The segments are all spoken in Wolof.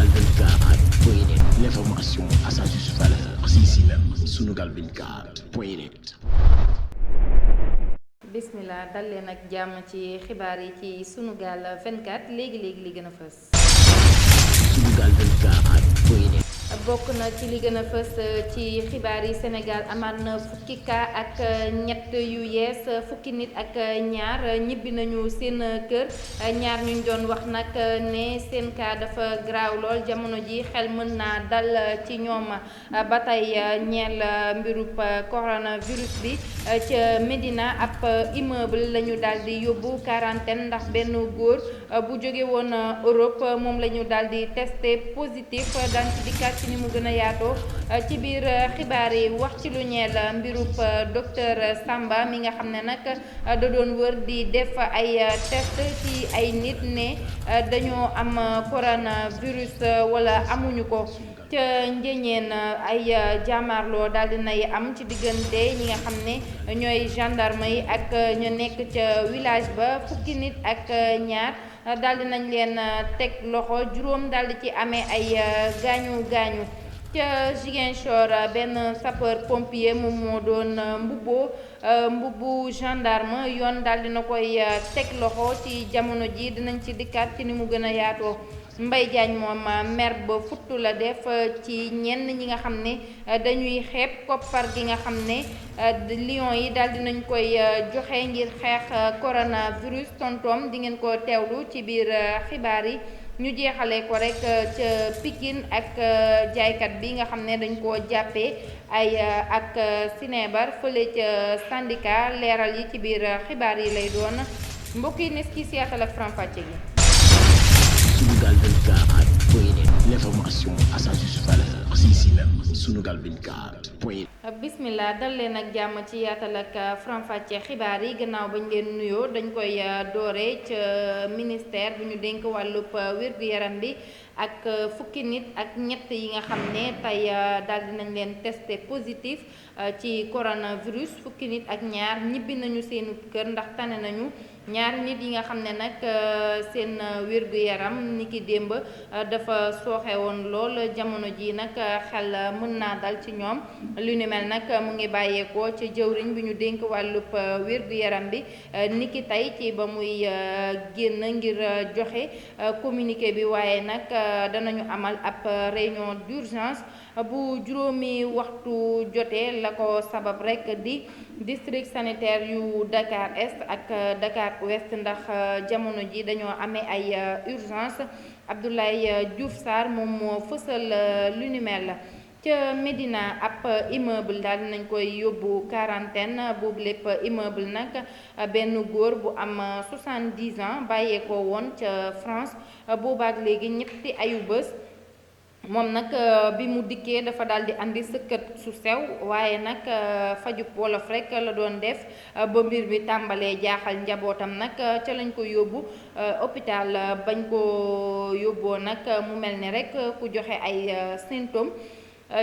Sunugal 24.net, l'information à sa juste valeur, c'est ici même, Sunugal 24.net. bismillah dal leen ak jàmm ci xibaar yi ci Sunugal 24 léegi li gën a fës. Sunugal 24.net. bokk na ci li gën a fës ci xibaar yi Sénégal amaat na fukki cas ak ñett yu yees fukki nit ak ñaar ñibbi nañu seen kër ñaar ñu doon wax nag ne seen cas dafa graaw lool jamono ji xel mën naa dal ci ñoom ba tey ñeel mbirub coronavirus bi ca Médina ab immeuble la ñu daal di yóbbu quarantaine ndax benn góor bu jóge woon Europe moom la ñu daal di testé positif daan ci dikkaat ci ni mu gën a yaatoo ci biir xibaar yi wax ci lu ñeel mbirub docteur Samba mi nga xam ne nag da doon wër di def ay test ci ay nit ne dañoo am coronavirus wala amuñu ko ca njëñeen ay jàmmaarloo daal di nay am ci diggante ñi nga xam ne ñooy gendarme yi ak ñu nekk ca village ba fukki nit ak ñaar daal di nañ leen teg loxo juróom daal di ci amee ay gaañu ca Ziguinchor benn sapeur pompier moom moo doon mbubbu gendarme yoon daal dina koy teg loxo ci jamono ji dinañ ci dikkaat ci ni mu gën a yaatoo Mbaye Diagne moom mer ba futtu la def ci ñenn ñi nga xam ne dañuy xeeb koppar gi nga xam ne Lions yi daal dinañ koy joxe ngir xeex coronavirus tontoom di ngeen ko teewlu ci biir xibaar yi ñu jeexale ko rek ca Pikine ak jaaykat bi nga xam ne dañ koo jàppee ay ak sinébar fële ca syndicat leeral yi ci biir xibaar yi lay doon mbokk yi nes ki si yaatal ak faram-fàcce gi Sunugal 24.net, l'information à sa juste valeur, c'est ici même, Sunugal 24.net. bismillah dal leen ak jàmm ci yaatal ak faram-fàcce xibaar yi gannaaw bañ leen nuyoo dañ koy doore ca ministère bi ñu dénk wàllub wér-gu-yaram bi ak fukki nit ak ñett yi nga xam ne tey daal dinañ leen testé positif ci coronavirus fukki nit ak ñaar ñibbi nañu seenu kër ndax tane nañu ñaari nit yi nga xam ne nag seen wér-gu-yaram ni ki démb dafa sooxe woon lool jamono ji nag xel mën naa dal ci ñoom lu ni mel nag mu ngi bàyyeekoo ca jëwriñ bi ñu dénk wàllub wér-gu-yaram bi ni ki tey ci ba muy génn ngir joxe communiqué bi waaye nag danañu amal ab réunion d'urgence bu juróomi waxtu jotee la ko sabab rek di district sanitaire yu Dakar Est ak Dakar Ouest ndax jamono ji dañoo amee ay urgence Abdoulaye Diouf Sarr moom moo fësal lu ni mel ca Médina ab immeuble daal dinañ koy yóbbu quarantaine boobu lépp immeuble nag benn góor bu am 70 ans bàyyeekoo woon ca France boobaak léegi ñetti ayu bés moom nag bi mu dikkee dafa daal di andi sëkkët su sew waaye nag fajub wolof rek la doon def ba mbir bi tàmbalee jaaxal njabootam nag ca lañ ko yóbbu hôpital bañ ko yóbboo nag mu mel ni rek ku joxe ay symptômes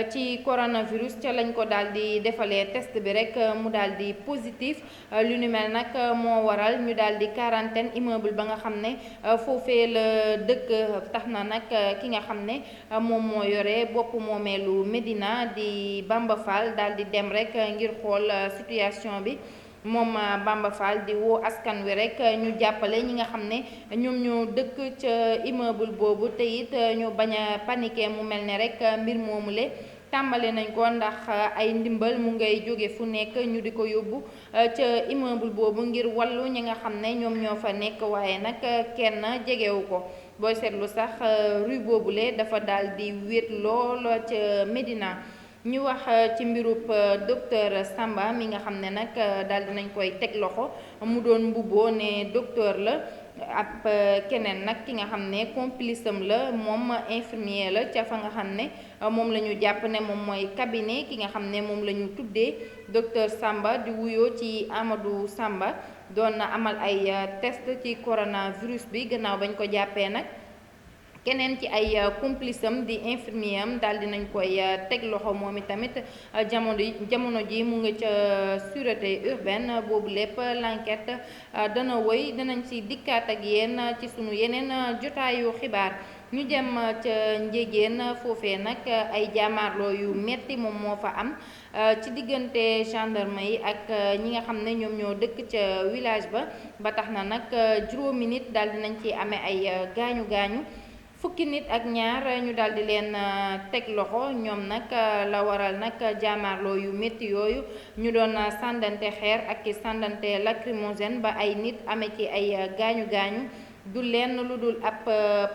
ci coronavirus ca lañ ko daal di defalee test bi rek mu daal di positif lu ni mel nag moo waral ñu daal di quarantaine immeuble ba nga xam ne foofee la dëkk tax na nag ki nga xam ne moom moo yore bopp moomeelu Médina di Bamba Fall daal di dem rek ngir xool situation bi moom Bamba Fall di woo askan wi rek ñu jàppale ñi nga xam ne ñoom ñoo dëkk ca immeuble boobu te it ñu bañ a paniquer mu mel ne rek mbir moomule tàmbale nañ ko ndax ay ndimbal mu ngay jóge fu nekk ñu di ko yóbbu ca immeuble boobu ngir wallu ñi nga xam ne ñoom ñoo fa nekk waaye nag kenn jegewu ko booy seetlu sax rue boobule dafa daal di wéet lool ca Médina ñu wax ci mbirub docteur Samba mi nga xam ne nag daal dinañ koy teg loxo mu doon mbubboo ne docteur la ab keneen nag ki nga xam ne complice am la moom infirmier la ca fa nga xam ne moom la ñu jàpp ne moom mooy cabinet ki nga xam ne moom la ñu tuddee docteur Samba di wuyoo ci Amadou Samba doon na amal ay test ci coronavirus bi gannaaw bañ ko jàppee nag keneen ci ay complice am di infirmier am daal dinañ koy teg loxo moom itamit jamono ji mu nga ca sûreté urbaine boobu lépp l'enquête dana woy dinañ ci dikkaat ak yéen ci sunu yeneen jotaayu xibaar ñu dem ca Njégéen foofee nag ay jaamaarloo yu metti moom moo fa am ci diggante gendarme yi ak ñi nga xam ne ñoom ñoo dëkk ca village ba tax na nag juróomi nit daal dinañ ci amee ay gaañu gaañu fukki nit ak ñaar ñu daal di leen teg loxo ñoom nag la waral nag jaamaarloo yu métti yooyu ñu doon sàndante xeer ak ki sàndante lacrymogène ba ay nit amee ci ay gaañu gaañu du lenn lu dul ab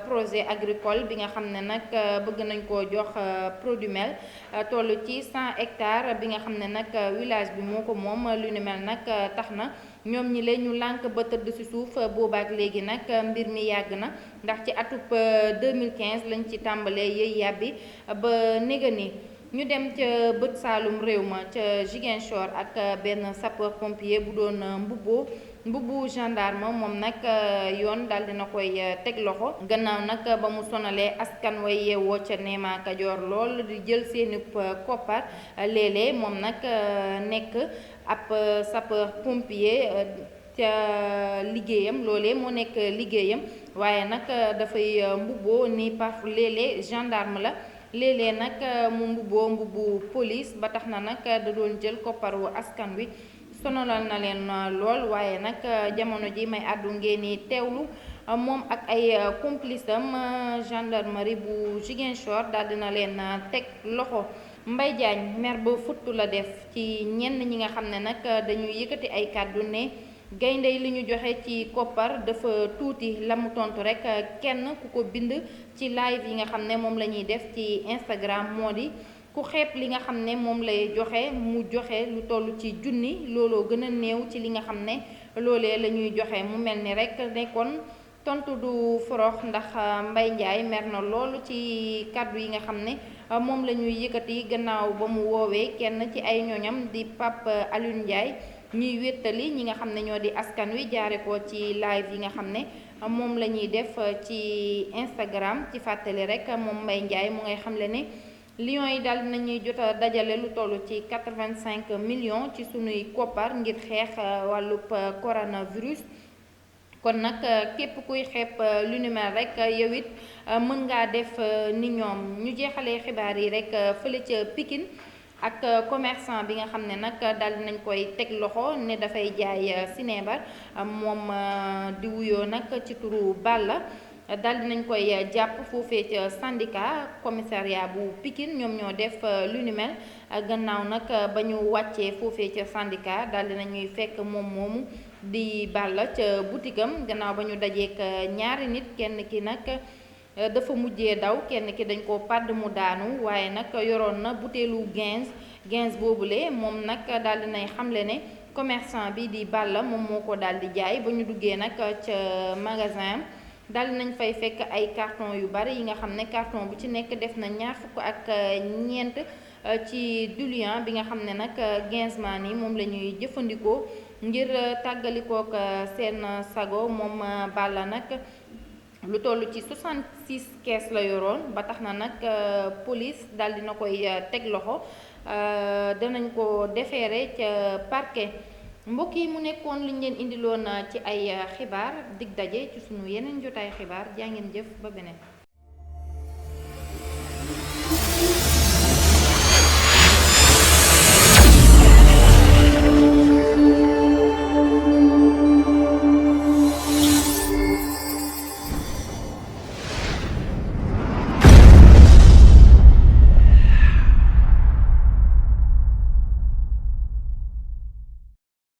projet agricole bi nga xam ne nag bëgg nañ koo jox Produmel toll ci 100 hectares bi nga xam ne nag village bi moo ko moom lu ni mel nag tax na ñoom ñi leen ñu lànk ba tëdd ci suuf boobaak léegi nag mbir mi yàgg na ndax ci atub 2015 lañ ci tàmbalee yëy yàbbi ba néga ni ñu dem ca bët saalum réew ma ca Ziguinchor ak benn sapeur pompier bu doon mbubbu gendarme moom nag yoon daal dina koy teg loxo gannaaw nag ba mu sonalee askan way yeewoo ca Néma Kajoor lool di jël seeni koppar léeg-léeg moom nag nekk ab sapeur pompier ca liggéeyam loolee moo nekk liggéeyam waaye nag dafay mbubboo ni paf léeg-léeg gendarme la léeg-léeg nag mu mbubbu police ba tax na nag da doon jël kopparu askan wi sonalal na leen lool waaye nag jamono ji may àddu ngeen ni teewlu moom ak ay complice am gendarmerie bu Ziguinchor daal dina leen teg loxo. Mbaye Diagne mer ba futtu la def ci ñenn ñi nga xam ne nag dañuy yëkkati ay kàddu ne gaynde li ñu joxe ci koppar dafa tuuti la mu tontu rek kenn ku ko bind ci live yi nga xam ne moom la ñuy def ci Instagram moo di ku xeeb li nga xam ne moom lay joxe mu joxe lu toll ci junni looloo gën a néew ci li nga xam ne loolee la ñuy joxe mu mel ni rek nekkoon tontu du forox ndax Mbaye Ndiaye mer na loolu ci kàddu yi nga xam ne moom la ñuy yëkkati gannaaw ba mu woowee kenn ci ay ñooñam di Pape Alioune Ndiaye ñuy wéttali ñi nga xam ne ñoo di askan wi jaare ko ci live yi nga xam ne moom la ñuy def ci Instagram ci fàttali rek moom Mbaye Ndiaye mu ngay xamle ne Lions yi daal dinañuy jot a dajale lu toll ci 85 millions ci sunuy koppar ngir xeex wàllub coronavirus kon nag képp kuy xeeb lu ni mel rek yow it mën ngaa def ni ñoom ñu jeexalee xibaar yi rek fële ca Pikine ak commerçant bi nga xam ne nag daal dinañ koy teg loxo ne dafay jaay sinébar moom di wuyoo nag ci turu Balla daal dinañ koy jàpp foofee ca syndicat commissariat bu Pikine ñoom ñoo def lu ni mel gannaaw nag ba ñu wàccee foofee ca syndicat daal dinañuy fekk moom moomu di Balla ca butikam gannaaw ba ñu dajeek ñaari nit kenn ki nag dafa mujjee daw kenn ki dañ ko pàdd mu daanu waaye nag yoroon na butéelu 15 boobule moom nag daal dinay xamle ne commerçant bi di Balla moom moo ko daal di jaay ba ñu duggee nag ca magasin daal dinañ fay fekk ay carton yu bari yi nga xam ne carton bu ci nekk def na 24 ci diluant bi nga xam ne nag Gainsman yi moom la ñuy jëfandikoo ngir tàggalikook seen sago moom Balla nag lu toll ci 66 kees la yoroon ba tax na nag police daal dina koy teg loxo danañ ko déféré ca parquet. mbokk yi mu nekkoon liñ leen indiloon ci ay xibaar dig daje ci sunu yeneen jotaay xibaar jaa ngeen jëf ba beneen.